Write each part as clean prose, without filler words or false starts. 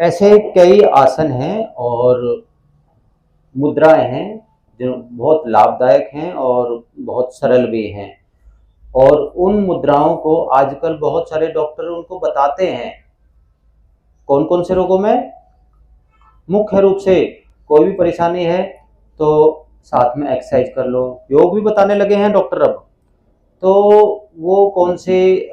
ऐसे कई आसन हैं और मुद्राएं हैं जो बहुत लाभदायक हैं और बहुत सरल भी हैं। और उन मुद्राओं को आजकल बहुत सारे डॉक्टर उनको बताते हैं। कौन कौन से रोगों में? मुख्य रूप से कोई भी परेशानी है तो साथ में एक्सरसाइज कर लो। योग भी बताने लगे हैं डॉक्टर अब। तो वो कौन से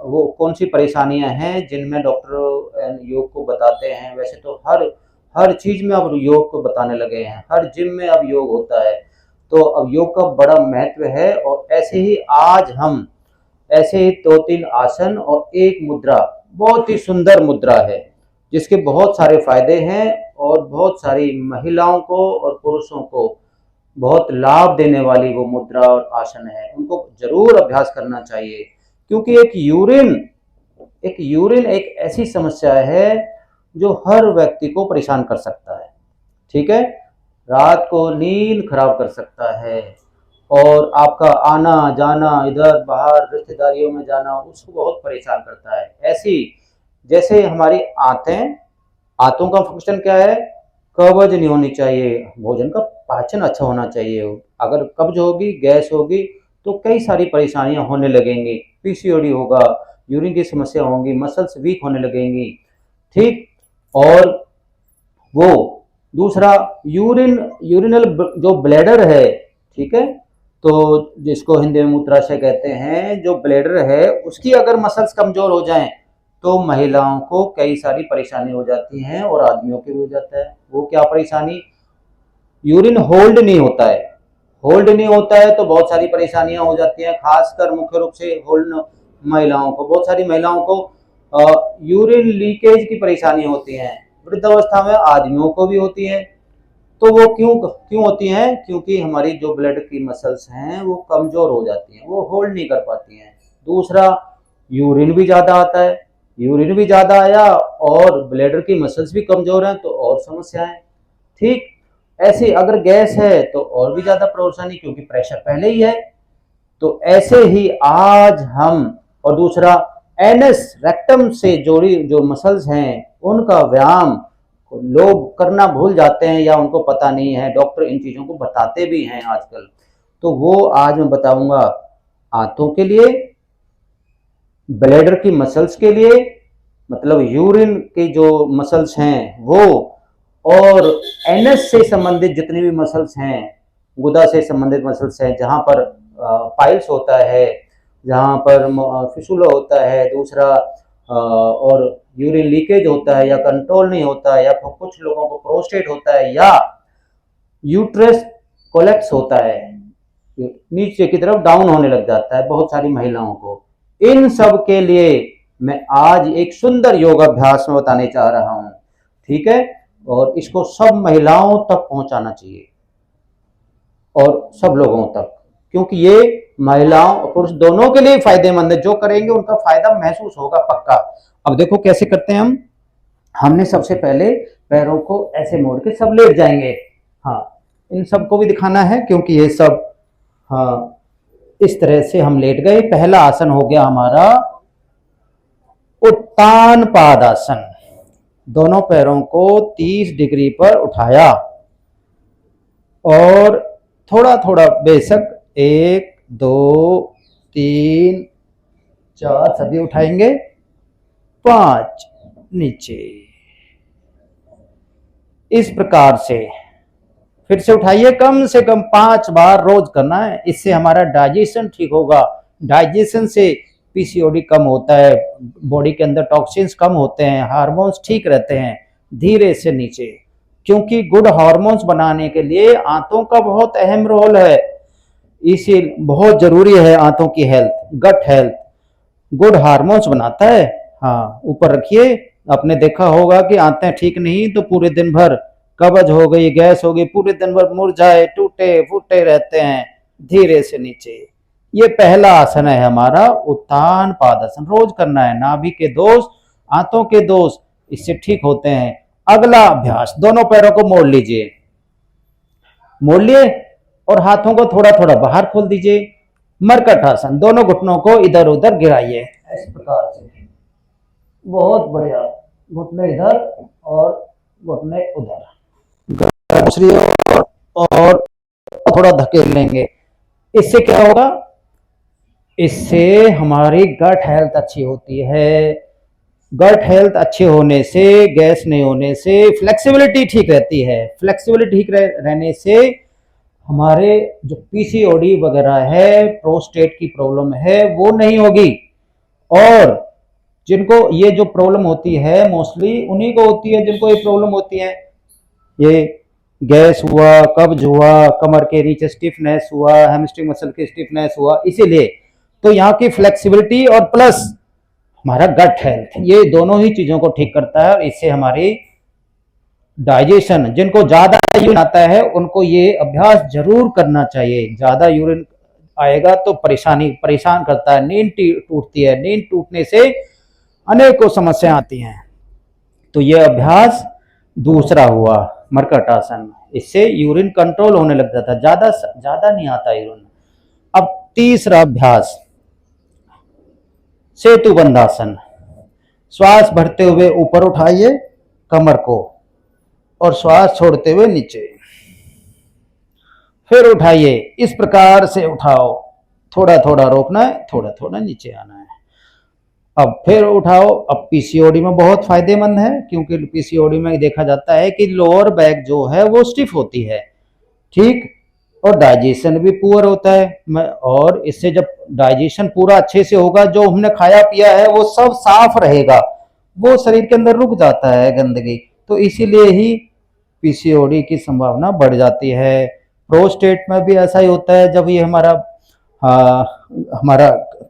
वो कौन सी परेशानियां हैं जिनमें डॉक्टर योग को बताते हैं? वैसे तो हर चीज में अब योग को बताने लगे हैं, हर जिम में अब योग होता है। तो अब योग का बड़ा महत्व है। और ऐसे ही दो तीन आसन और एक मुद्रा, बहुत ही सुंदर मुद्रा है जिसके बहुत सारे फायदे हैं और बहुत सारी महिलाओं को और पुरुषों को बहुत लाभ देने वाली वो मुद्रा और आसन है। उनको जरूर अभ्यास करना चाहिए, क्योंकि एक यूरिन एक ऐसी समस्या है जो हर व्यक्ति को परेशान कर सकता है। ठीक है, रात को नींद खराब कर सकता है और आपका आना जाना, इधर बाहर रिश्तेदारियों में जाना, उसको बहुत परेशान करता है। ऐसी जैसे हमारी आंतों का फंक्शन क्या है? कब्ज नहीं होनी चाहिए, भोजन का पाचन अच्छा होना चाहिए। अगर कब्ज होगी, गैस होगी तो कई सारी परेशानियां होने लगेंगी। पीसीओडी होगा, यूरिन की समस्या होंगी, मसल्स वीक होने लगेंगी। ठीक। और वो दूसरा यूरिनल जो ब्लैडर है, ठीक है, तो जिसको हिंदी में मूत्राशय कहते हैं, जो ब्लैडर है उसकी अगर मसल्स कमजोर हो जाएं तो महिलाओं को कई सारी परेशानी हो जाती हैं और आदमियों की भी हो जाता है। वो क्या परेशानी? यूरिन होल्ड नहीं होता है तो बहुत सारी परेशानियां हो जाती हैं। खासकर मुख्य रूप से होल्ड महिलाओं को, बहुत सारी महिलाओं को यूरिन लीकेज की परेशानी होती है। वृद्धावस्था में आदमियों को भी होती है। तो वो क्यों होती हैं? क्योंकि हमारी जो ब्लड की मसल्स हैं वो कमजोर हो जाती हैं, वो होल्ड नहीं कर पाती हैं। दूसरा, यूरिन भी ज्यादा आता है। यूरिन भी ज्यादा आया और ब्लैडर की मसल्स भी कमजोर हैं तो और समस्याएं। ठीक। ऐसे अगर गैस है तो और भी ज्यादा परेशानी, क्योंकि प्रेशर पहले ही है। तो ऐसे ही आज हम, और दूसरा एनस रेक्टम से जोड़ी जो मसल्स हैं उनका व्यायाम लोग करना भूल जाते हैं या उनको पता नहीं है। डॉक्टर इन चीजों को बताते भी हैं आजकल। तो वो आज मैं बताऊंगा आंतों के लिए, ब्लैडर की मसल्स के लिए, मतलब यूरिन की जो मसल्स हैं वो, और एनएस से संबंधित जितनी भी मसल्स हैं, गुदा से संबंधित मसल्स हैं, जहां पर पाइल्स होता है, जहां पर फिसुला होता है, दूसरा और यूरिन लीकेज होता है या कंट्रोल नहीं होता है, या कुछ लोगों को प्रोस्टेट होता है, या यूट्रस कोलेप्स होता है, नीचे की तरफ डाउन होने लग जाता है बहुत सारी महिलाओं को। इन सब के लिए मैं आज एक सुंदर योगाभ्यास में बताने चाह रहा हूं। ठीक है, और इसको सब महिलाओं तक पहुंचाना चाहिए और सब लोगों तक, क्योंकि ये महिलाओं और पुरुष दोनों के लिए फायदेमंद है। जो करेंगे उनका फायदा महसूस होगा पक्का। अब देखो कैसे करते हैं हमने सबसे पहले पैरों को ऐसे मोड़ के सब लेट जाएंगे। हाँ, इन सबको भी दिखाना है क्योंकि ये सब, हाँ, इस तरह से हम लेट गए। पहला आसन हो गया हमारा उत्तान पादासन। दोनों पैरों को 30 डिग्री पर उठाया और थोड़ा थोड़ा, बेशक 1 2 3 4 सभी उठाएंगे, 5 नीचे, इस प्रकार से फिर से उठाइए। कम से कम 5 बार रोज करना है, इससे हमारा डाइजेशन ठीक होगा। डाइजेशन से पीसीओडी कम होता है, बॉडी के अंदर टॉक्सिन्स कम होते हैं, हार्मोन्स ठीक रहते हैं। धीरे से नीचे, क्योंकि गुड हार्मोन्स बनाने के लिए आंतों का बहुत अहम रोल है। इसी बहुत जरूरी है आंतों की health, gut health good hormones बनाता है। हाँ, ऊपर रखिए। आपने देखा होगा कि आंतें ठीक नहीं तो पूरे दिन भर कब्ज हो गई, गैस हो गई, पूरे दिन भर मुरझाए टूटे फूटे रहते हैं। धीरे से नीचे। ये पहला आसन है हमारा उत्तान पादासन। रोज करना है। नाभि के दोष, आंतों के दोष इससे ठीक होते हैं। अगला अभ्यास, दोनों पैरों को मोड़ लीजिए, मोड़ लिए और हाथों को थोड़ा थोड़ा बाहर खोल दीजिए। मरकट आसन, दोनों घुटनों को इधर उधर गिराइए इस प्रकार से। बहुत बढ़िया, घुटने इधर और घुटने उधर, दूसरी ओर, और थोड़ा धकेल लेंगे। इससे क्या होगा, इससे हमारी गट हेल्थ अच्छी होती है। गट हेल्थ अच्छे होने से, गैस नहीं होने से फ्लेक्सिबिलिटी ठीक रहती है। फ्लेक्सिबिलिटी ठीक रहने से हमारे जो पीसीओडी वगैरह है, प्रोस्टेट की प्रॉब्लम है, वो नहीं होगी। और जिनको ये जो प्रॉब्लम होती है मोस्टली उन्हीं को होती है जिनको ये प्रॉब्लम होती है, ये गैस हुआ, कब्ज हुआ, कमर के नीचे स्टिफनेस हुआ, हैमस्ट्रिंग मसल की स्टिफनेस हुआ। इसीलिए तो यहाँ की फ्लेक्सिबिलिटी और प्लस हमारा गट हेल्थ, ये दोनों ही चीजों को ठीक करता है। और इससे हमारी डाइजेशन, जिनको ज्यादा यूरिन आता है उनको ये अभ्यास जरूर करना चाहिए। ज्यादा यूरिन आएगा तो परेशान करता है, नींद टूटती है, नींद टूटने से अनेकों समस्याएं आती हैं। तो ये अभ्यास दूसरा हुआ मरकट आसन, इससे यूरिन कंट्रोल होने लग जाता है, ज्यादा नहीं आता यूरिन। अब तीसरा अभ्यास सेतु बंधासन। श्वास भरते हुए ऊपर उठाइए कमर को और श्वास छोड़ते हुए नीचे, फिर उठाइए, इस प्रकार से उठाओ, थोड़ा थोड़ा रोकना है, थोड़ा थोड़ा नीचे आना है। अब फिर उठाओ। अब पीसीओडी में बहुत फायदेमंद है, क्योंकि पीसीओडी में देखा जाता है कि लोअर बैक जो है वो स्टिफ होती है, ठीक, और डाइजेशन भी पुअर होता है। और इससे जब डाइजेशन पूरा अच्छे से होगा, जो हमने खाया पिया है वो सब साफ रहेगा, वो शरीर के अंदर रुक जाता है गंदगी, तो इसीलिए ही पीसीओडी की संभावना बढ़ जाती है। प्रोस्टेट में भी ऐसा ही होता है, जब ये हमारा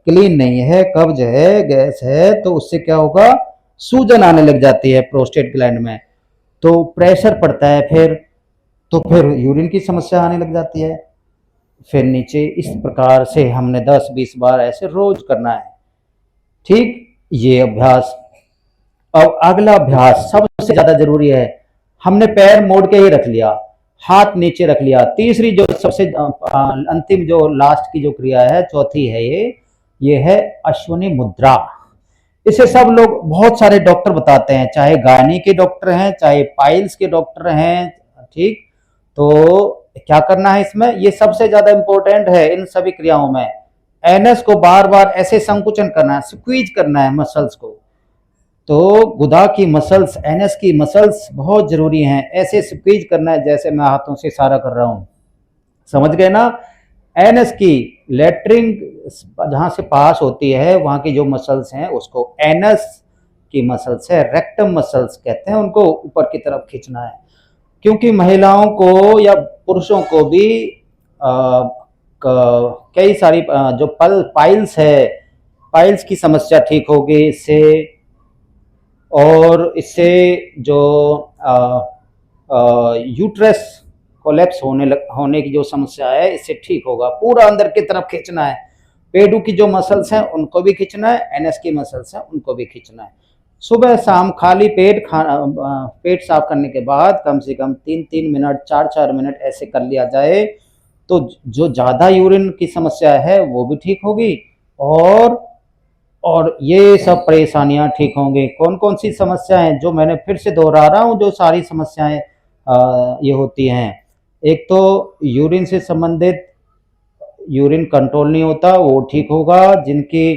क्लीन नहीं है, कब्ज है, गैस है, तो उससे क्या होगा, सूजन आने लग जाती है प्रोस्टेट ग्लैंड में, तो प्रेशर पड़ता है, फिर यूरिन की समस्या आने लग जाती है। फिर नीचे, इस प्रकार से हमने 10-20 बार ऐसे रोज करना है, ठीक, ये अभ्यास। अब अगला अभ्यास सबसे ज्यादा जरूरी है। हमने पैर मोड़ के ही रख लिया, हाथ नीचे रख लिया। तीसरी जो सबसे अंतिम जो लास्ट की जो क्रिया है, चौथी है ये है अश्वनी मुद्रा। इसे सब लोग, बहुत सारे डॉक्टर बताते हैं, चाहे गायनी के डॉक्टर हैं, चाहे पाइल्स के डॉक्टर हैं, ठीक। तो क्या करना है इसमें, ये सबसे ज्यादा इंपॉर्टेंट है इन सभी क्रियाओं में। एनएस को बार बार ऐसे संकुचन करना है, स्क्वीज करना है मसल्स को। तो गुदा की मसल्स, एनएस की मसल्स बहुत जरूरी हैं, ऐसे स्क्वीज करना है जैसे मैं हाथों से इशारा कर रहा हूं, समझ गए ना। एनएस की लेटरिंग जहां से पास होती है, वहां की जो मसल्स हैं उसको एनएस की मसल्स है, रेक्टम मसल्स कहते हैं, उनको ऊपर की तरफ खींचना है। क्योंकि महिलाओं को या पुरुषों को भी कई सारी जो पाइल्स है, पाइल्स की समस्या ठीक होगी इससे। और इससे जो यूट्रस कोलैप्स होने की जो समस्या है, इससे ठीक होगा। पूरा अंदर की तरफ खींचना है, पेडू की जो मसल्स हैं उनको भी खींचना है, एनएस की मसल्स हैं उनको भी खींचना है। सुबह शाम खाली पेट पेट साफ करने के बाद कम से कम 3-3 मिनट, 4-4 मिनट ऐसे कर लिया जाए, तो जो ज़्यादा यूरिन की समस्या है वो भी ठीक होगी, और ये सब परेशानियां ठीक होंगी। कौन कौन सी समस्याएं, जो मैंने फिर से दोहरा रहा हूँ, जो सारी समस्याएं ये होती हैं, एक तो यूरिन से संबंधित, यूरिन कंट्रोल नहीं होता, वो ठीक होगा। जिनकी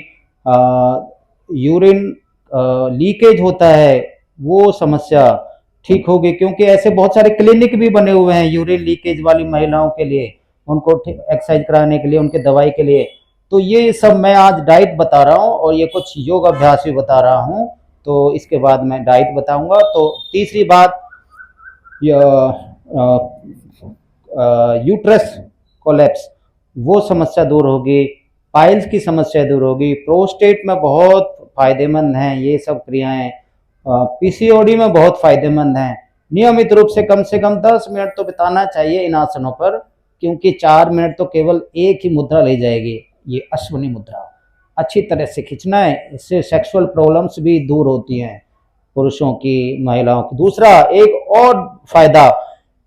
यूरिन लीकेज होता है, वो समस्या ठीक होगी, क्योंकि ऐसे बहुत सारे क्लिनिक भी बने हुए हैं यूरिन लीकेज वाली महिलाओं के लिए, उनको एक्सरसाइज कराने के लिए, उनके दवाई के लिए। तो ये सब मैं आज डाइट बता रहा हूँ, और ये कुछ योग अभ्यास भी बता रहा हूँ, तो इसके बाद मैं डाइट बताऊंगा। तो तीसरी बात, यूट्रस कोलैप्स, वो समस्या दूर होगी, पाइल्स की समस्या दूर होगी, प्रोस्टेट में बहुत फायदेमंद हैं ये सब क्रियाएं, पीसीओडी में बहुत फायदेमंद हैं। नियमित रूप से कम 10 मिनट तो बिताना चाहिए इन आसनों पर, क्योंकि 4 मिनट तो केवल एक ही मुद्रा ले जाएगी, ये अश्वनी मुद्रा। अच्छी तरह से खींचना है, इससे सेक्सुअल प्रॉब्लम्स भी दूर होती हैं पुरुषों की, महिलाओं की। दूसरा एक और फायदा,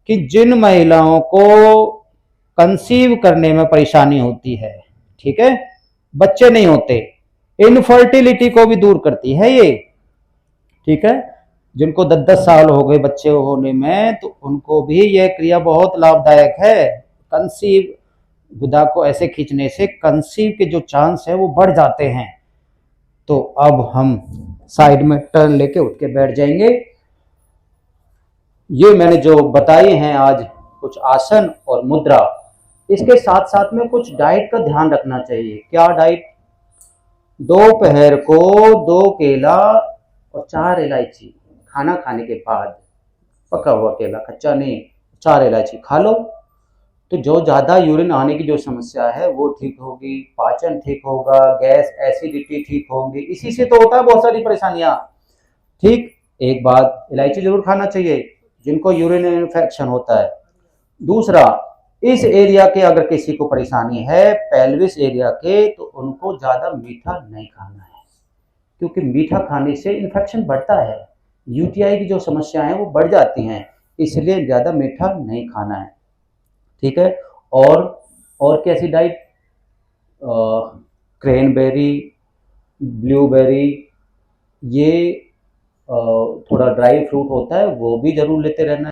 कि जिन महिलाओं को कंसीव करने में परेशानी होती है, ठीक है, बच्चे नहीं होते, इनफर्टिलिटी को भी दूर करती है ये, ठीक है। जिनको 10-10 साल हो गए बच्चे होने में, तो उनको भी यह क्रिया बहुत लाभदायक है। कंसीव, गुदा को ऐसे खींचने से कंसीव के जो चांस है वो बढ़ जाते हैं। तो अब हम साइड में टर्न लेके उठ के बैठ जाएंगे। ये मैंने जो बताए हैं आज कुछ आसन और मुद्रा, इसके साथ साथ में कुछ डाइट का ध्यान रखना चाहिए। क्या डाइट? दोपहर को 2 केला और 4 इलायची खाना खाने के बाद, पका हुआ केला, कच्चा नहीं, 4 इलायची खा लो, तो जो ज़्यादा यूरिन आने की जो समस्या है वो ठीक होगी, पाचन ठीक होगा, गैस एसिडिटी ठीक होगी। इसी से तो होता है बहुत सारी परेशानियां। ठीक, एक बात, इलायची जरूर खाना चाहिए जिनको यूरिन इन्फेक्शन होता है। दूसरा, इस एरिया के अगर किसी को परेशानी है पेल्विस एरिया के, तो उनको ज़्यादा मीठा नहीं खाना है, क्योंकि मीठा खाने से इन्फेक्शन बढ़ता है, यूटीआई की जो समस्याएं हैं वो बढ़ जाती हैं, इसलिए ज़्यादा मीठा नहीं खाना है। ठीक है। और कैसी डाइट? क्रैनबेरी, ब्लूबेरी, ये थोड़ा ड्राई फ्रूट होता है वो भी जरूर लेते रहना।